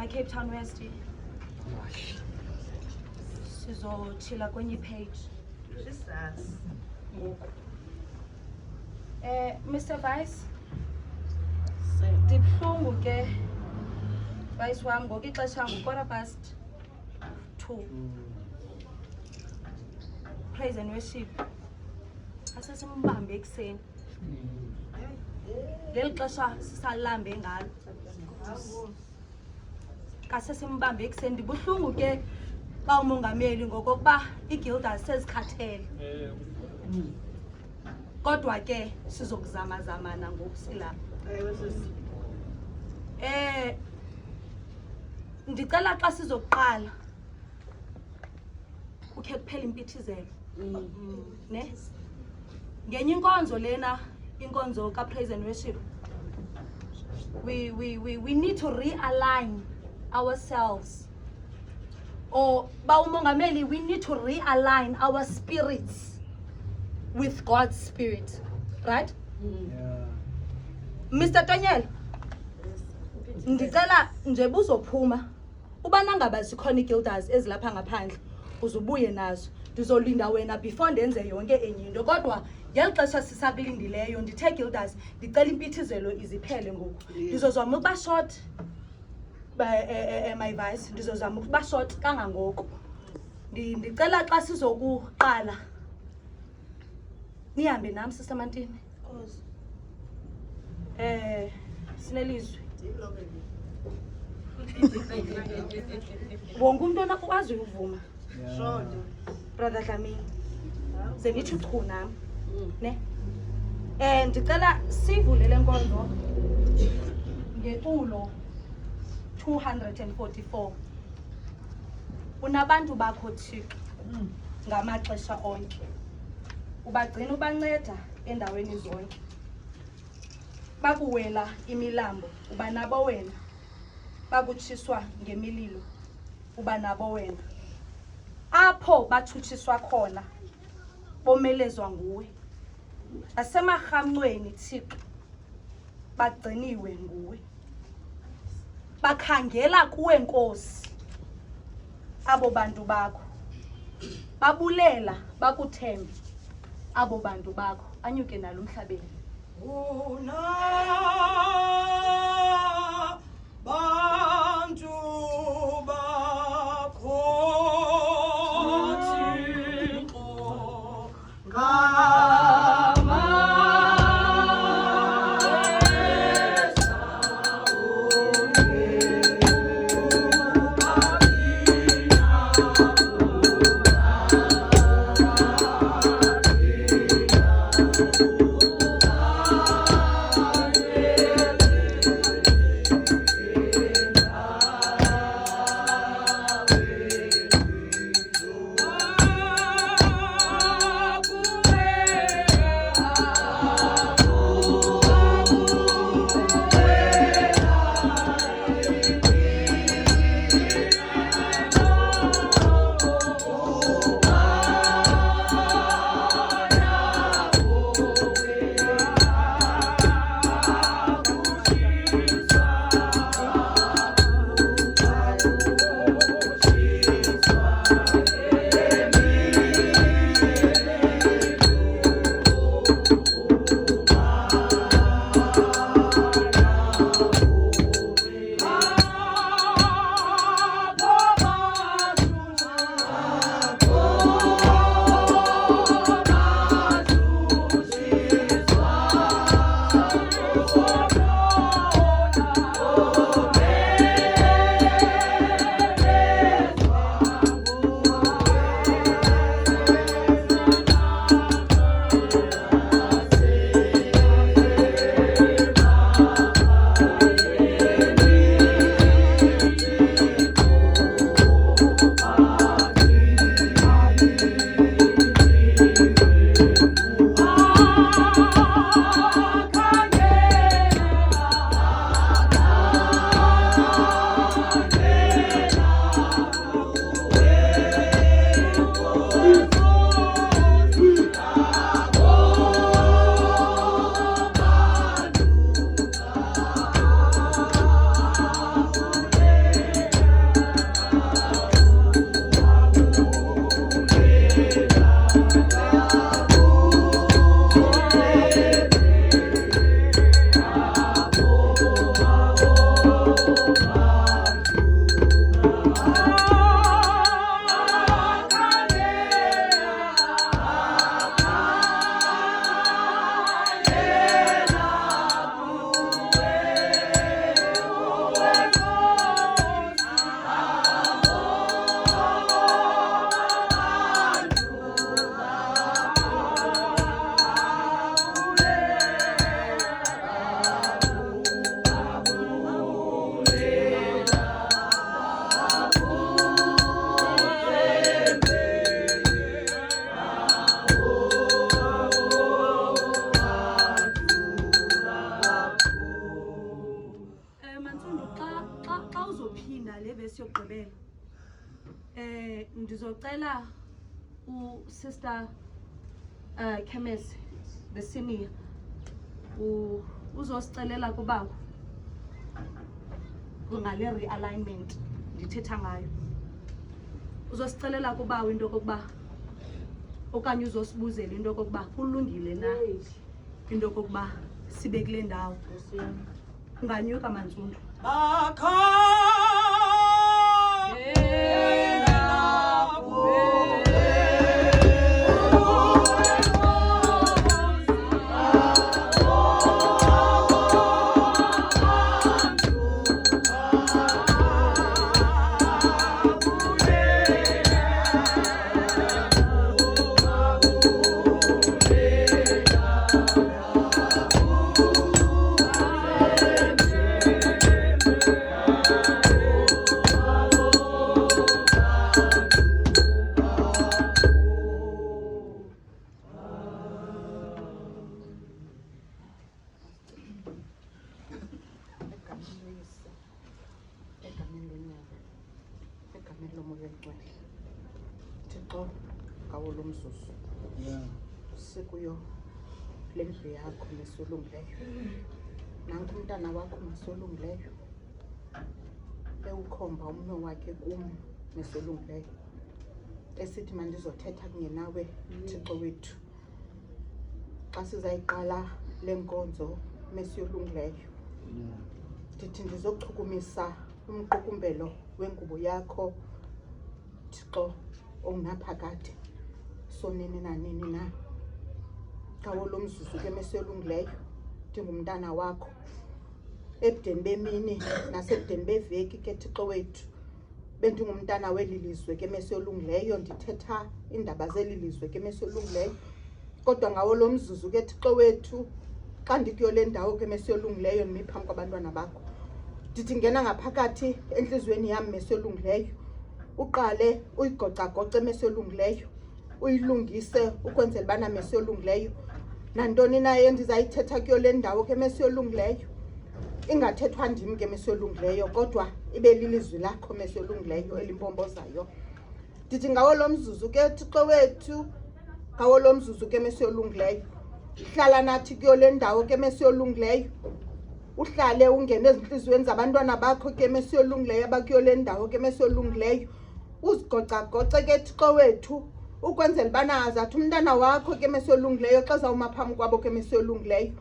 Cape Town West. Sizochila kwenye page. Mr. Vice. Diploma ke Vice wami ngokixesha ngo2:15. Praise and worship. Asesimbambe ekseni. Leli xesha sisalambe ngalo. Kasesimbambe ekseni dibuhlungu ke ba umongameli ngokokuba iGuilders sezikhathele. Kodwa ke sizokuzama zamana ngokusilapha. Ndicela xa sizoqala ukhe kuphela impithizelo. Ne? Ngenye inkonzo lena inkonzo ka praise and worship. We need to realign ourselves. Or ba umongameli, we need to realign our spirits with God's spirit, right? Yeah. Mr. Daniel, ndicela nje buzophuma uba nangaba zikhona iGuilders ezilapha ngaphandle uzubuye nazo ndizolinda wena before ndenze yonke enye into kodwa ngeli xesha sisakulindileyo ndithe Guilders ndicela impithizelo iziphele ngoku ndizozama ukuba short my vice ndizozama ukuba short kangangoko ndicela xa sizokuqala nihambe nami Sister Mantini sinelizwi wonke umuntu onakwazi ukuvuma brother Dlamini ze nithi chu nami ne ndicela sivulele nkonzo ngeculo 244 unabantu bakho Thixo ngamaxesha onke ubagcina ubanceda endaweni zonke bakuwela imilambo uba nabo wena bakutshiswa ngemililo uba nabo wena apho bathutshiswa khona bomelezwa nguwe asemahamncweni Thixo bagciniwe nguwe bakhangela kuwe Nkosi abo bantu bakho babulela bakuthembe abo bantu bakho anyuke nalo umhlabeni una bantu bakho le vesi yokugqibela ndizocela usister Chemist the senior uzosicelela kubawo ngale realignment ndithetha ngayo. Uzosicelela kubawo into kokuba okanye uzosibuzela into kokuba kulungile na into kokuba sibe kule ndawo. Unganyuka Mantsundu. Sikuyo le ndlu yakho nesolungileyo. Nanku umntana wakho nesolungileyo. Ewukhomba umnwe wakhe kum nesolungileyo. Esithi mandizothetha kunye nawe Thixo wethu. Xa sizayiqala le nkonzo mesiyolungileyo. Ndithi ndizochukumisa umqukumbelo wengubo yakho Thixo ongunaphakade. Sonini nanini na. Kawo lo mzuzu ke mesiyolungileyo ndingumntana wakho. Ebudeni bemini nasebudeni beveki ke Thixo wethu. Bendingumntana weli lizwe ke mesiyolungileyo ndithetha indaba zeli lizwe ke mesiyolungileyo. Kodwa ngawo lo mzuzu ke Thixo wethu xa ndikuyo le ndawo ke mesiyolungileyo nimi phambi kwabantwana bakho. Ndithi ngena ngaphakathi enhlizweni yami mesiyolungileyo. Uqale uyigoca-goce mesiyolungileyo. Uyilungise ukwenzela bana mesiyolungileyo. Nantoni na endizayithetha kuyo le ndawo ke mesiyolungileyo. Ingathethwa ndim ke mesiyolungileyo kodwa ibe lilizwi lakho mesiyolungileyo elimpompozayo. Ndithi ngawo lo mzuzu ke Thixo wethu, ngawo lo mzuzu ke mesiyolungileyo. Hlala nathi kuyo le ndawo ke mesiyolungileyo. Uhlale ungene ezinhlizweni zabantwana bakho ke mesiyolungileyo abakuyo le ndawo ke mesiyolungileyo. Uzigoca-goce ke Thixo wethu. Ukwenzela bana azathi umntana wakho ke mesiyolungileyo xa zawuma phambi kwabo ke mesiyolungileyo.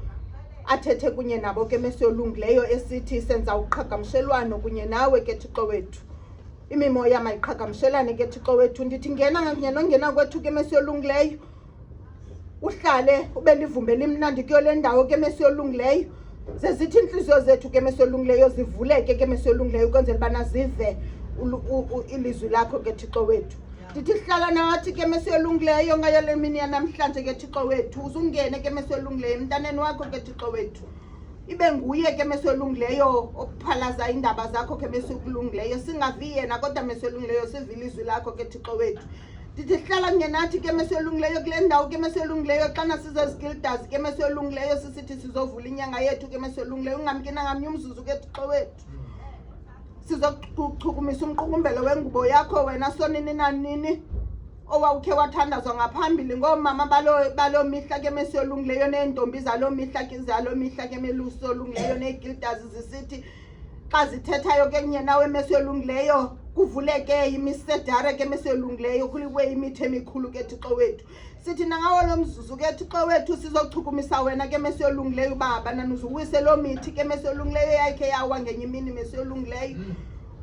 Athethe kunye nabo ke mesiyolungileyo esithi senza uqhagamshelwano kunye nawe ke Thixo wethu. Imimoya mayiqhagamshelane ke Thixo wethu. Ndithi ngena kunye nongena kwethu ke mesiyolungileyo. Uhlale ube livumbe limnandi kuyo le ndawo ke mesiyolungileyo. Zezithi inhliziyo zethu ke mesiyolungileyo zivuleke ke mesiyolungileyo ukwenzela bana zive ilizwi lakho ke Thixo wethu. Ndithi hlala nathi ke mesiyolungileyo ngayo le mini yanamhlanje ke Thixo wethu. Uzungene ke mesiyolungileyo emntaneni wakho ke Thixo wethu. Ibe nguye ke mesiyolungileyo okuphalaza indaba zakho ke mesiyolungileyo. Singavi yena kodwa mesiyolungileyo sive ilizwi lakho ke Thixo wethu. Ndithi hlala kunye nathi ke mesiyolungileyo kule ndawo ke mesiyolungileyo xana sizozigildazi ke mesiyolungileyo sisithi sizovula inyanga yethu ke mesiyolungileyo. Ungamkina ngamnye umzuzu ke Thixo wethu. Sizochukumisa umqukumbelo wengubo yakho wena sonini nanini owawukhe wathandazwa ngaphambili ngoomama baloo mihla ke mesiyolungileyo neentombi zaloo mihla ke zaloo mihla ke melusiyolungileyo neegildazi zisithi xa zithethayo ke kunye nawe mesiyolungileyo kuvuleke imisedare ke mesiyolungileyo kuliwe imithe emikhulu ke Thixo wethu. Sithi nangawo lo mzuzu ke Thixo wethu sizochukumisa wena ke mesiyolungileyo baba nanuzuwise loo mithi ke mesiyolungileyo yakhe yawa ngenye imini mesiyolungileyo.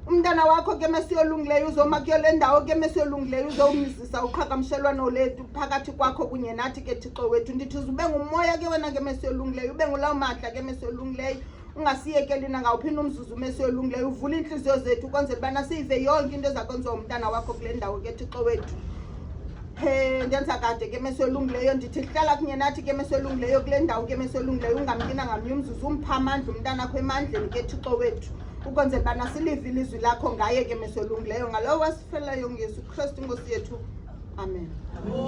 Umntana wakho ke mesiyolungileyo uzoma kuyo le ndawo ke mesiyolungileyo uzowumzisa uqhagamshelwano lethu phakathi kwakho kunye nathi ke Thixo wethu. Ndithi ube ngumoya ke wena ke mesiyolungileyo ube ngulawo mahla ke mesiyolungileyo. Ungasiyekeli nangawuphi umzuzu mesiyolungileyo. Uvula inhliziyo zethu ukwenzela bana sive yonke into ezakwenziwa umntana wakho kule ndawo ke Thixo wethu. Ndenza kade ke mesiyolungileyo. Ndithi hlala kunye nathi ke mesiyolungileyo kule ndawo ke mesiyolungileyo. Ungamkina ngamnye umzuzu umpha amandla umntana wakho emandleni ke Thixo wethu. Ukwenzela bana silive ilizwi lakho ngaye ke mesiyolungileyo ngalowo wasifelayo ngeyesu Kristu Nkosi yethu. Amen. Amen.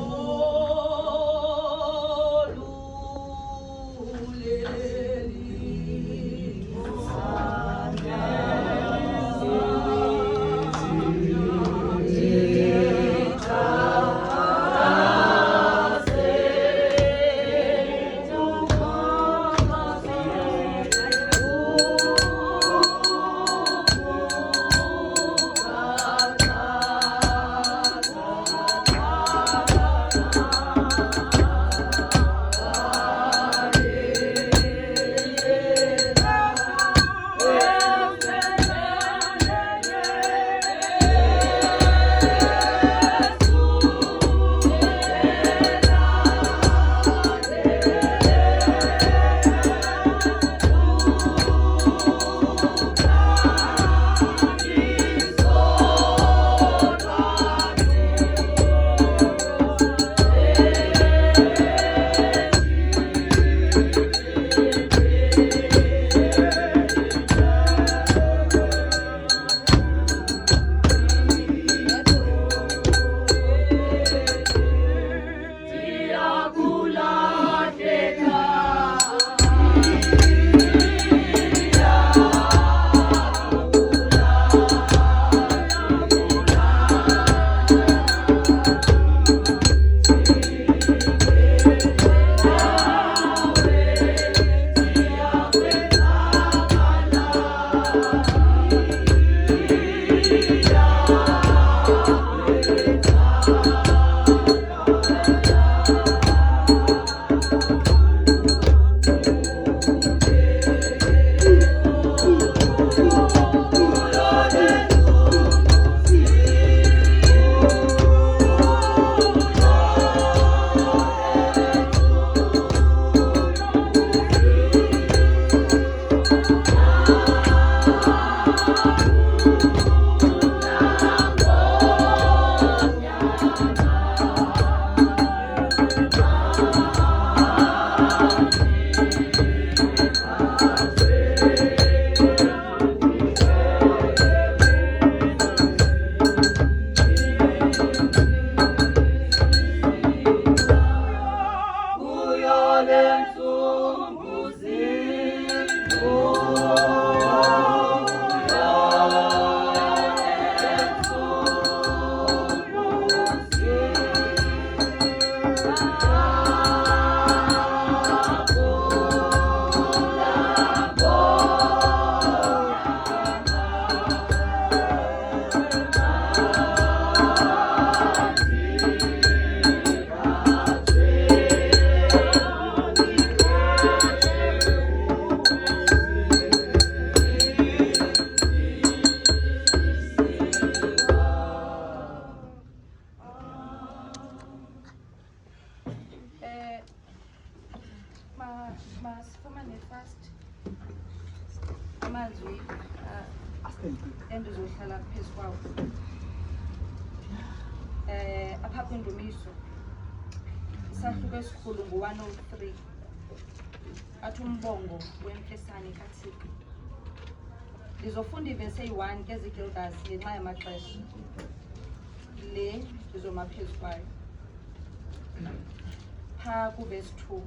ngamazwi endizohlala phezu kwawo. Apha kwindumiso isahluko esikhulu ngu-103 athi umbongo wemfesane kaThixo. Ndizofunda ivesi eyi-1 ke zigildas ngenxa yamaxesha. Le ndizoma phezu kwayo. Phaa kuvesi 2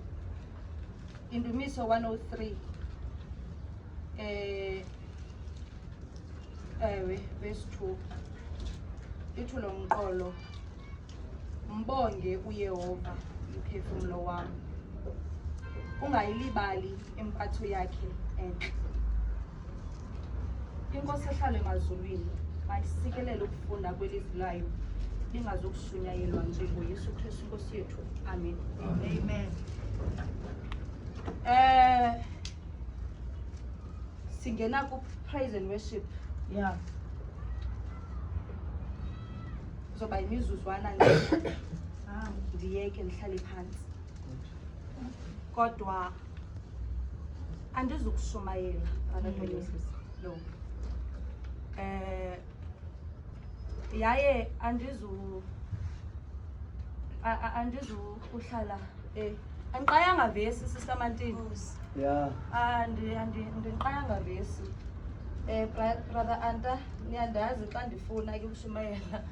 indumiso 103 verse 2 ithi lo mqolo mbonge uYehova umphefumulo wami ungayilibali impatho yakhe enhle. Inkosi ehlala emazulwini mayisikelele ukufunda kwelizwi layo lingazokushunyayelwa njengoYesu Kristu Inkosi yethu. Amen. Amen. Singena ku praise and worship. Yeah. Zoba imizuzwana nje. Ndiyeke ndihlale phansi. Kodwa andizukushumayela no. Yaye andizu uhlala andiqayanga vesi Sister Mantini. Yeah. Andiqayanga vesi. Brother Anta niyandazi xa ndifuna ke ukushumayela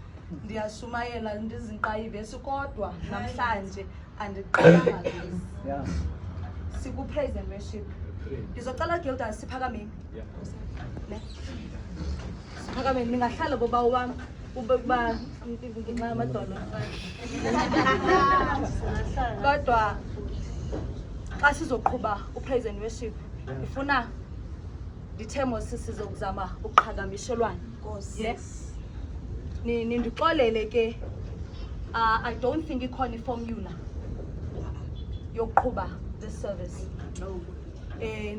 ndiyashumayela ndizinqayi vesi kodwa namhlanje andiqayanga vesi. Yeah. Siku praise and worship. Ndizocela Gildas siphakameni. Yeah. Ne? Siphakameni ningahlala boba wami uba ngenxa yamadolo. Kodwa xa sizoqhuba upraise and worship ifuna ndithemo sizokuzama ukuqhagamishelwana. Yes. Nindixolele ke I don't think ikhona iformula yokuqhuba this service. No.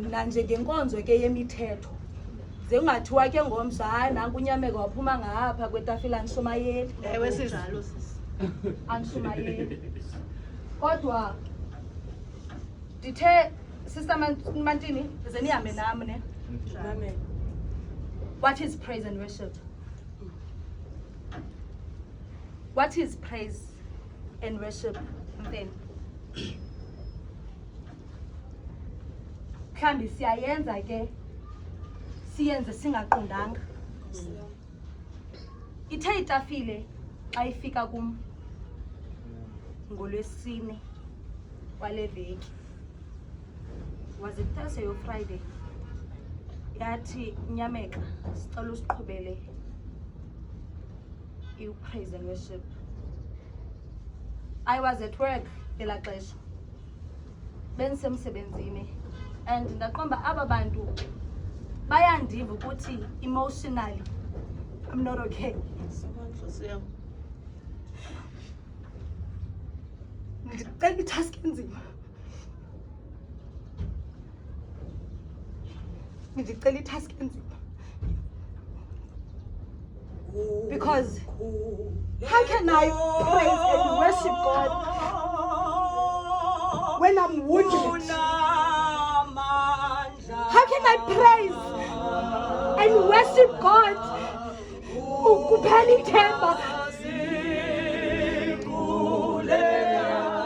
Nanje ngenkonzo ke yemithetho. Zengathiwa ke ngomsa nanku uNyameka waphuma ngapha kwetafila anshumayeli. Ewe sinjalo sisi. Anshumayeli. Kodwa dithe Sister Mantini zenihambe nami ne. Amen. What is praise and worship? What is praise and worship? Then mhlambi siyayenza ke siyenze singaqondanga. Ithe itafile xa ifika kum ngolwesine wale veki. Was it Thursday or Friday? Yathi Nyameka sicela usiqhubele praise and worship. I was at work ngela xesha. Bendisemsebenzini and ndaqomba aba bantu bayandiva ukuthi emotionally I'm not okay. Ndicela itask enzima. Ndicela itask enzima. Because how can I praise and worship God when I'm wounded? How can I praise and worship God?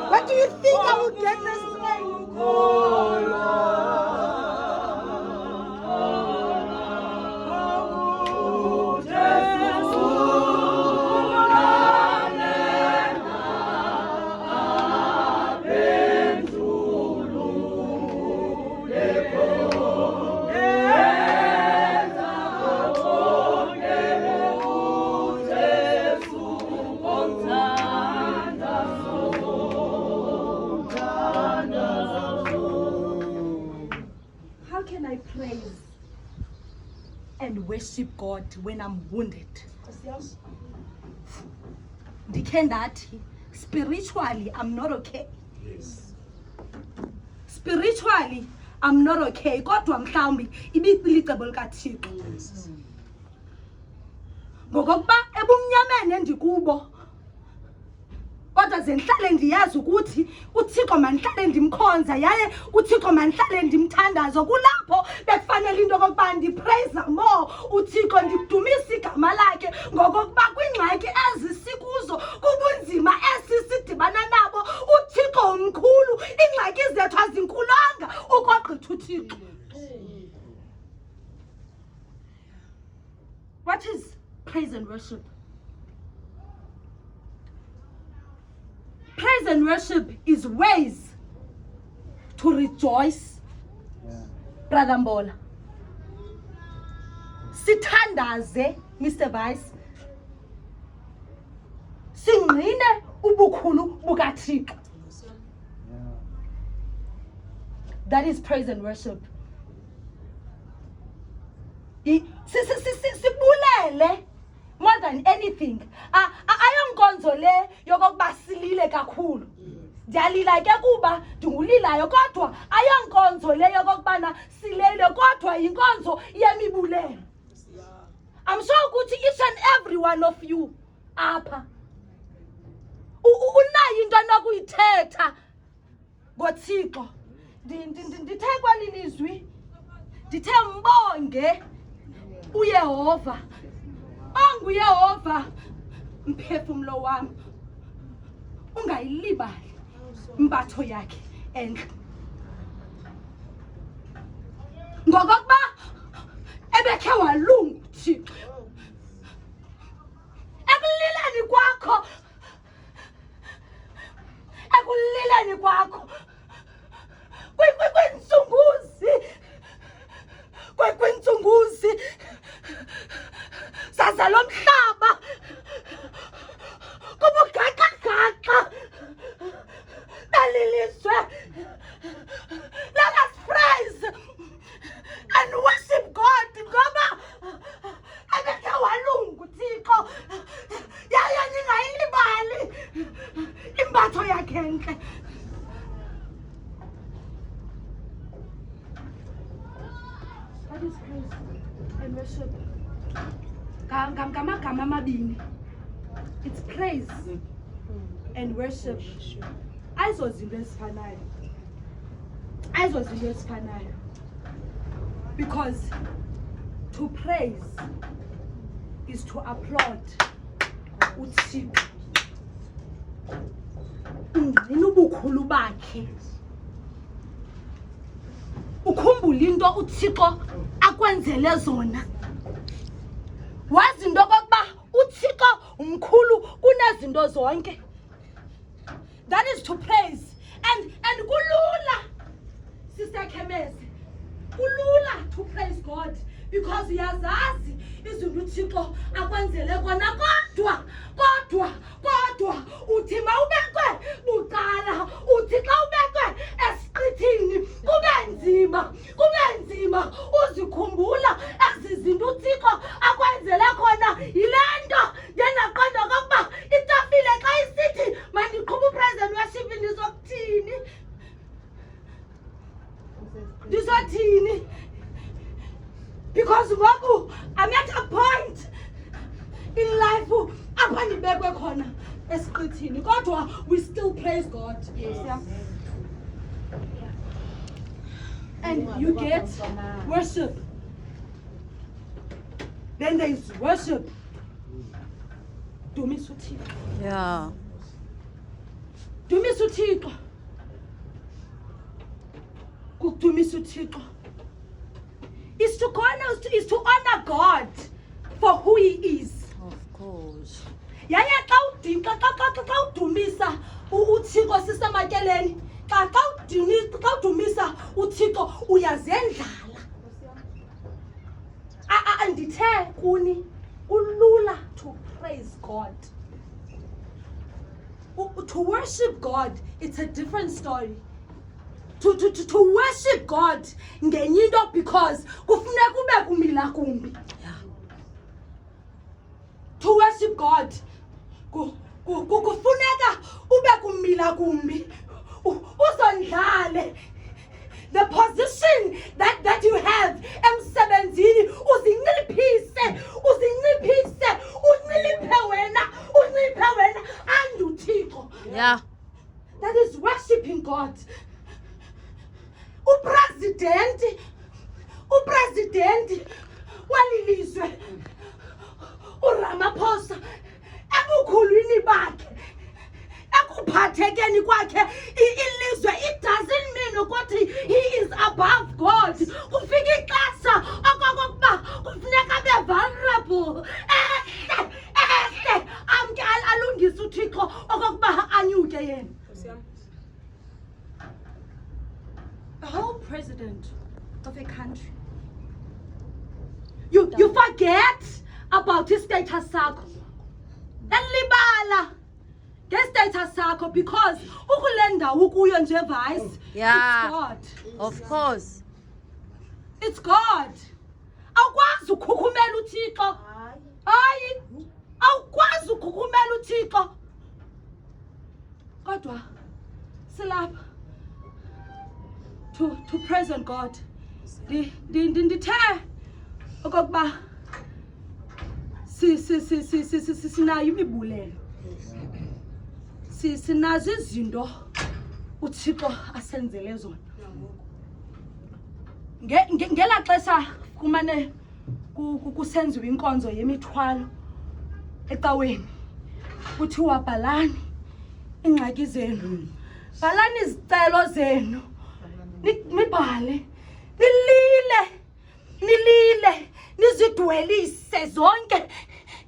What do you think I will get this and worship God when I'm wounded? Spiritually, I'm not okay. Yes. Spiritually, I'm not okay. Kodwa mhlawumbi ibilicebo likaThixo. Yes. Ngokuba ebumnyameni endikubo. Kodwa zenhlale ndiyazi ukuthi uThixo mandihlale ndimkhonza yaye uThixo mandihlale ndimthandaza kulapho bekufanele into yokuba praise more uthixo ndikudumisa igama lakhe ngokokuba kwingxaki ezisikuzo kubunzima esisidibana nabo uthixo omkhulu ingxaki zethu azinkulanga ukogqitha uthixo. What is praise and worship? Praise and worship is ways to rejoice. Brother Mbola. Sithandaze, Mr. Vice. Singqine ubukhulu bukaThixo. That is praise and worship. Sibulele more than anything. Ayonkonzo le yokokuba silile kakhulu. Ndiyalila ke kuba ndingulilayo kodwa ayonkonzo le yokokubana silele kodwa yinkonzo yemibulelo. I'm sure ukuthi each and every one of you apha unayo into anokuyithetha ngoThixo. Ndithe kwalilizwi ndithe mbonge uYehova. OnguYehova mphefumlo wami ungayilibali imbatho yakhe enhle. Ngokokuba ebekhe walunga uThixo ekulileni kwakho kwinsunguzi zaza lo mhlaba kubugaqa beliliswe. Let us praise and worship God ngoba ebekhe walunga uThixo yaye ningayilibali imbatho yakhe enhle. That is praise and worship. Gamagama amabini. It's praise and worship. Ayizozinto ezifanayo. Because to praise is to applaud uThixo. Ubukhulu bakhe. Ukhumbula into uThixo akwenzele zona. Wazi into okokuba uThixo umkhulu kunezinto zonke. That is to praise. And kulula, Sister Khemezi, kulula to praise God because uyazazi izinto uThixo akwenzele kona kodwa uthi mawubekwe buqala uthi xa ubekwe esiqithini kube nzima uzikhumbula ezizinto uThixo akwenzele khona. Yile nto ndiyaqonda okokuba itafile xa isithi mandiqhuba upraise and worship ndizothini because ngoku I'm at a point in life apha ndibekwe khona esiqithini kodwa we still praise God. Yes. And you get worship. Then there is worship. Dumisa uThixo. Yeah. Dumisa uThixo. Kudumisa uThixo is to honor God for who He is. Of course. Yaye xa udumisa uThixo sisematyeleni xa udumisa uThixo uyazendlala. Andithe kuni ulula to praise God. To worship God, it's a different story. To worship God ngenye into because kufuneka ube kumila kumbi. To worship God kufuneka ube kumila kumbi uzondlale. The position that you have emsebenzini uzinciphise unciphe wena and uThixo. Yeah. That is worshiping God. Upresident walilizwe uRamaphosa ebukhulwini bakhe ekuphathekeni kwakhe ilizwe. It doesn't mean ukuthi he is above God. Kufika ixesha okokuba kufuneka be vulnerable. Amke alungise uThixo okokuba anyuke yena. The whole president of a country, you forget about his status sakho. Elibala nge-status sakho because ukulenda ukuyo nje vice. Yeah. It's God. Of course. It's God. Awukwazi ukukhukhumela uThixo. Hayi. Awukwazi ukukhukhumela uThixo. Kodwa silapha to present God. Ndithe okokuba sinayo imibulelo. Sinazo izinto uThixo asenzele zona. Ngela xesha kumane kusenziwa inkonzo yemithwalo ecaweni kuthiwa bhalani ingxaki zenu, bhalani izicelo zenu, nibhale, nilile nizidwelise zonke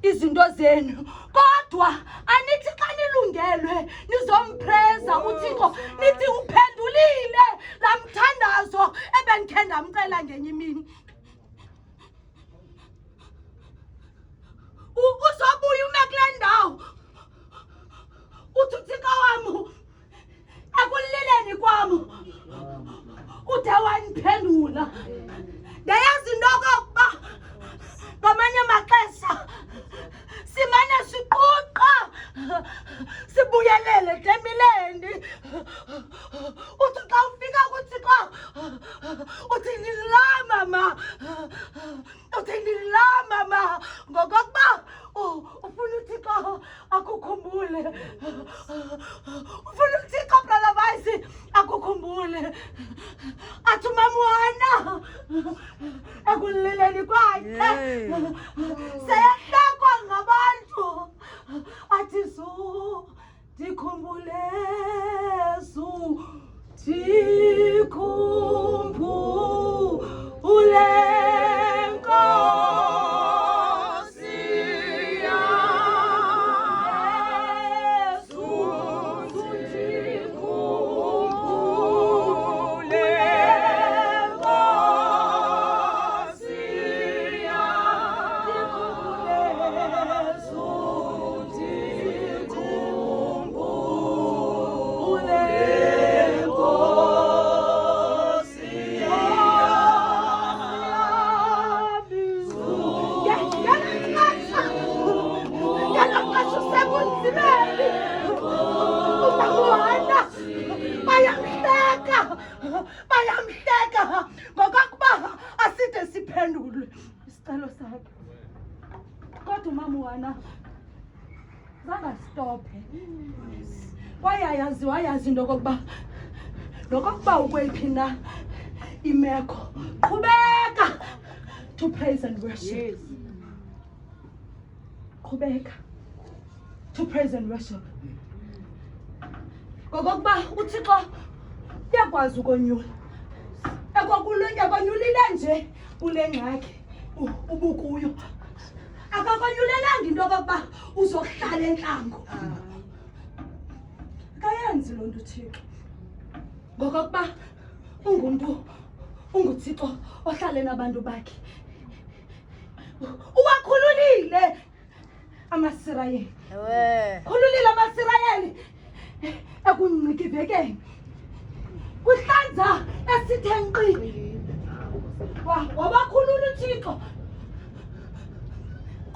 izinto zenu. Kodwa anithi xa nilungelwe nizompreza uThixo nithi uphendulile la mthandazo ebendikhe ndamcela ngenye imini. Uzobuya ume kule ndawo uthi uThixo wam ekulileni kwam ude waniphendula. Ndayazi into okokuba ngamanye amaxesha simane siquqa sibuyelele temileni. Uthi xa ufika kuThixo uthi ndilila mama ngokokuba ufuna uThixo akukhumbule. Ufuna uThixo brother Vice akukhumbule. Athi mamwana ekulileni kwakhe seyahlekwa ngabantu. Athi Su ndikhumbule, Su ndikhumbule Nkosi Yesu, ndikhumbule Nkosi Yesu, ndikhumbule bayamhleka ngokokuba aside siphendulwe isicelo sakhe. Kodwa umama zangastophe wayazi into okokuba nokokuba ukweyiphi na imeko qhubeka to praise and worship. Qhubeka to praise and worship. Ngokokuba uThixo uyakwazi ukonyula. Ekonyulile nje kule ngxaki ubukuyo. Akakonyulelanga into okokuba uzohlala entlango. Akayenzi loo nto uThixo. Ngokokuba ungumuntu unguThixo ohlale nabantu bakhe. Uwakhululile amasirayeli. Khululile amasirayeli ekungcikivekeni. Kuhlanza esithe nkqi. Wabakhulula uThixo.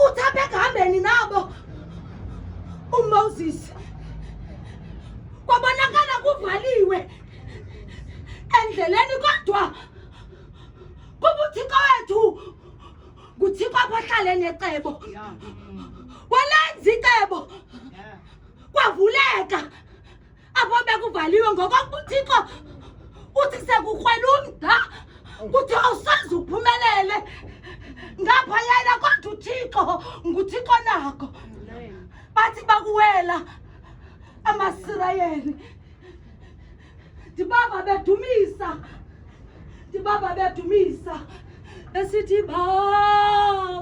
Uthi apha ekuhambeni nabo uMoses kwabonakala kuvaliwe endleleni, kodwa kuba uThixo wethu nguThixo apho ahlale necebo. Walenza icebo kwavuleka apho bekuvaliwe ngokokuba uThixo uthi sekukrwela umda kuthi awusazi uphumelele. nguthixo nako bathi bakuwela amasirayeli dibaba bedumisa esithi babulela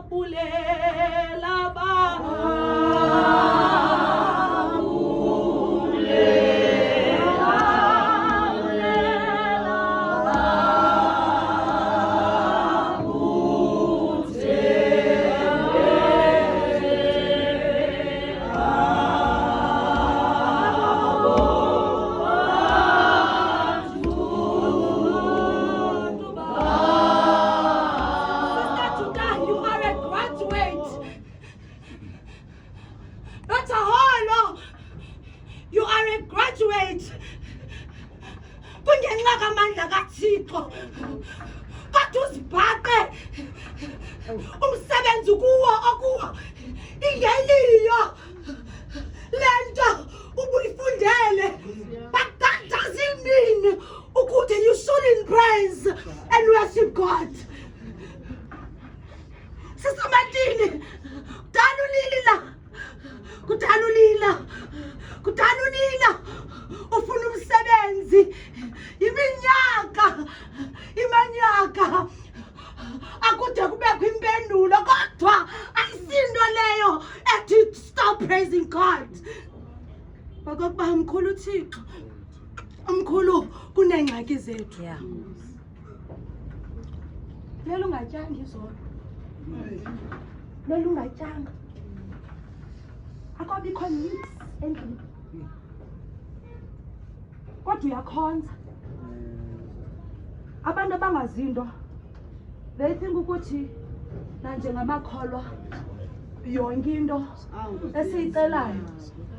umsebenzi kuwo okuwo ingeliyo lento ubuyifundele but that doesn't mean ukuthi you shouldn't praise and worship God. Sisamatini kudalulila ufuna umsebenzi imanyaka akude kubekho impendulo kodwa ayisinto leyo ethi stop praising God. Bakokuba mkhulu uThixo umkhulu kunengxaki zethu. Yeah. Lelo ungatyanga izolo. Lelo ungatyanga. Akabikho nix endlini. Kodwa uyakhonza. Abantu abangazinto they think ukuthi nanjengamakholwa yonke into esiyicelayo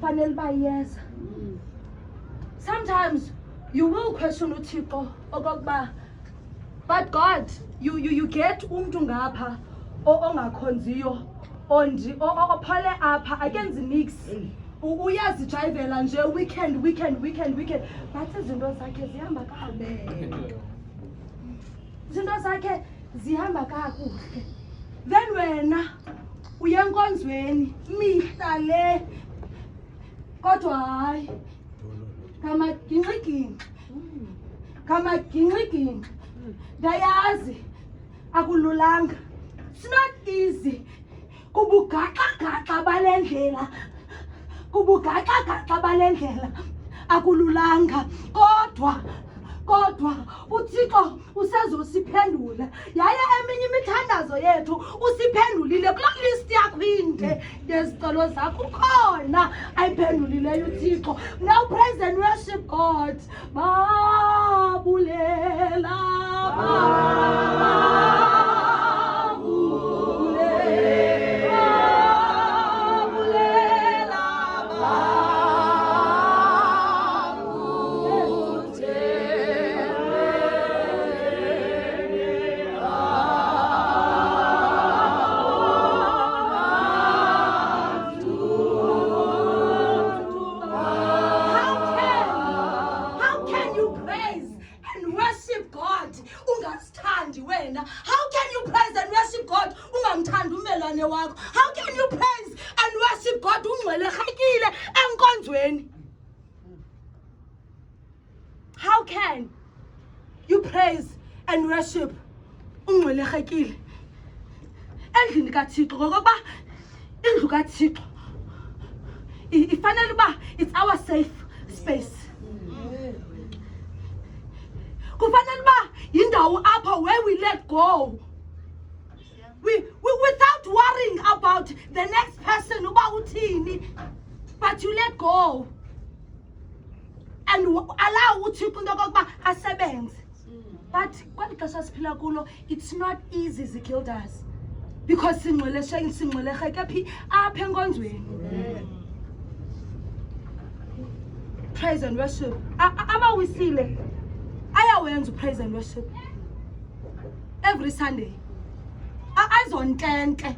fanele bayeza. Sometimes you will question uThixo okokuba but God you get umuntu ngapha ongakhonziyo ophole apha akenzi nix uyazijayivela nje weekend but izinto zakhe zihamba kabe. Izinto zakhe zihamba kakuhle. Then wena uya enkonzweni mihla le kodwa hayi kamagingxigingxi ndayazi akululanga. It's not easy kubugaxa balendlela akululanga kodwa uThixo usezosiphendula yaye eminye imithandazo yethu usiphendulile kuloo list yakho inde yezicelo zakho khona ayiphendulileyo uThixo. Now praise and worship God. Babulela how can you praise and worship God ungcwelekile enkonzweni? How can you praise and worship ungcwelekile endlini kaThixo? Ngoba indlu kaThixo ifanele uba it's our safe space. Kufanele uba yindawo apha where we let go. We without worrying about the next person but you let go and allow uThixo into yokokuba asebenze. But kweli xesha siphila kulo it's not easy ziguilders because singcweleke phi apha enkonzweni. Praise and worship abawisile ayawenza praise and worship every Sunday. Azonkenke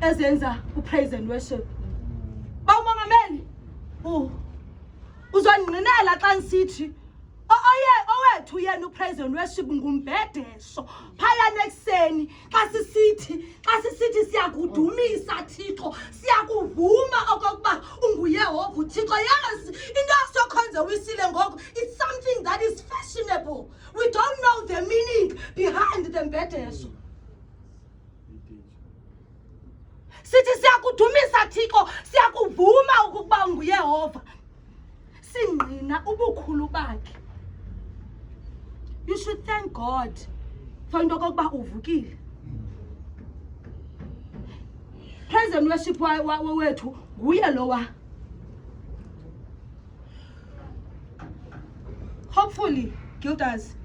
ezenza praise and worship. Bawumongameli uzongqinela xa nisithi owethu yena praise and worship ngumbhedesho phaya nekuseni xa xa sisithi siyakudumisa Thixo siyakuvuma okokuba unguYehova uThixo. Yes, into asokhonze wisile ngoku, it's something that is fashionable. We don't know the meaning behind the mbhedesho. Sithi siyakudumisa Thixo, siyakuvuma ukuba unguYehova. Singqina ubukhulu bakhe. You should thank God for into okokuba uvukile. Praise and worship wethu nguye lowa. Hopefully, Guilders,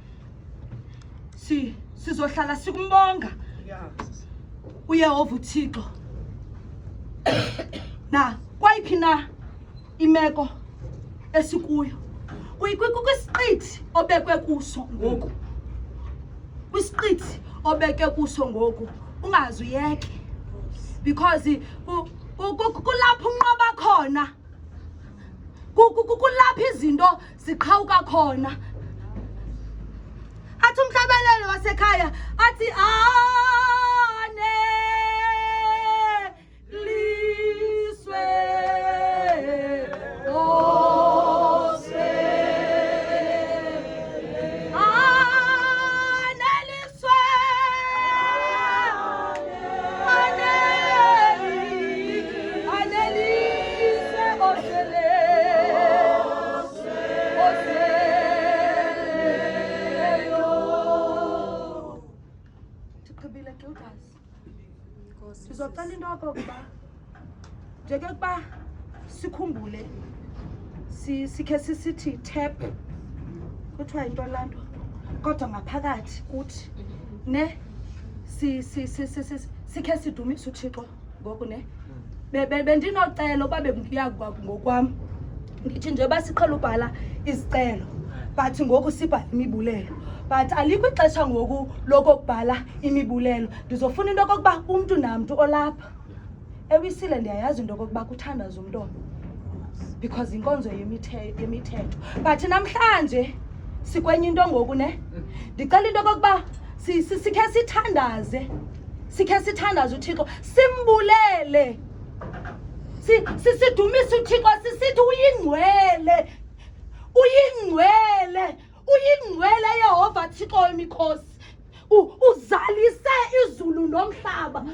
sizohlala sikumbonga uYehova uThixo. Na kwayiphi na imeko esikuyo, kwisiqithi obekwe kuso ngoku, kwisiqithi obeke kuso ngoku, ungazuyeke, because kulapho unqoba khona, kulapho izinto ziqhawuka khona. Athi umhlabeleli wasekhaya athi sizocela into okokuba njengokuba sikhumbule sikhe sisithi tap kuthiwa into lanto kodwa ngaphakathi kuthi ne sikhe sidumise uThixo ngoku ne bendinocela uba bekuyakuba ngokwami ndithi nje basiqhela ubhala izicelo but ngoku sibhala imibulelo. But alikho ixesha ngoku lokubhala imibulelo. Ndizofuna into okokuba umntu namntu olapha ewisile ndiyayazi into okokuba kuthandaza umntwana because inkonzo yemithetho. But namhlanje sikwenye into ngoku ne ndicela into okokuba sikhe sithandaze uThixo, simbulele, sidumise uThixo, sisithi uyingcwele Yehova Thixo wemikhosi. Uzalise izulu nomhlaba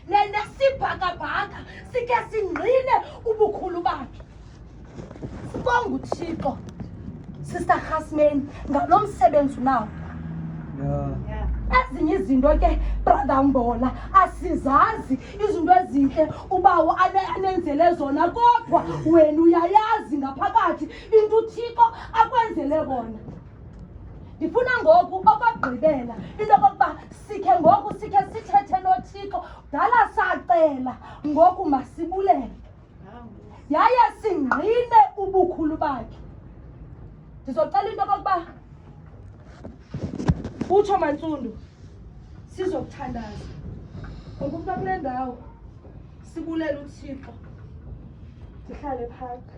nesibhakabhaka, sikhe singqine ubukhulu bakhe. Sibonga uThixo Sister Hasmeni ngalo msebenzi nawo. Ezinye izinto ke brother Mbola asizazi izinto ezinhle ubawo anenzele zona, kodwa wena uyayazi ngaphakathi into uThixo akwenzele kona. Ndifuna ngoku okugqibela into okokuba sikhe ngoku sithethe noThixo. Dala sacela ngoku masibulele yaye singqine ubukhulu bakhe. Ndizocela into okokuba utsho Mantsundu sizokuthandaza ngokuba kule ndawo sibulele uThixo. Sihlale phakathi.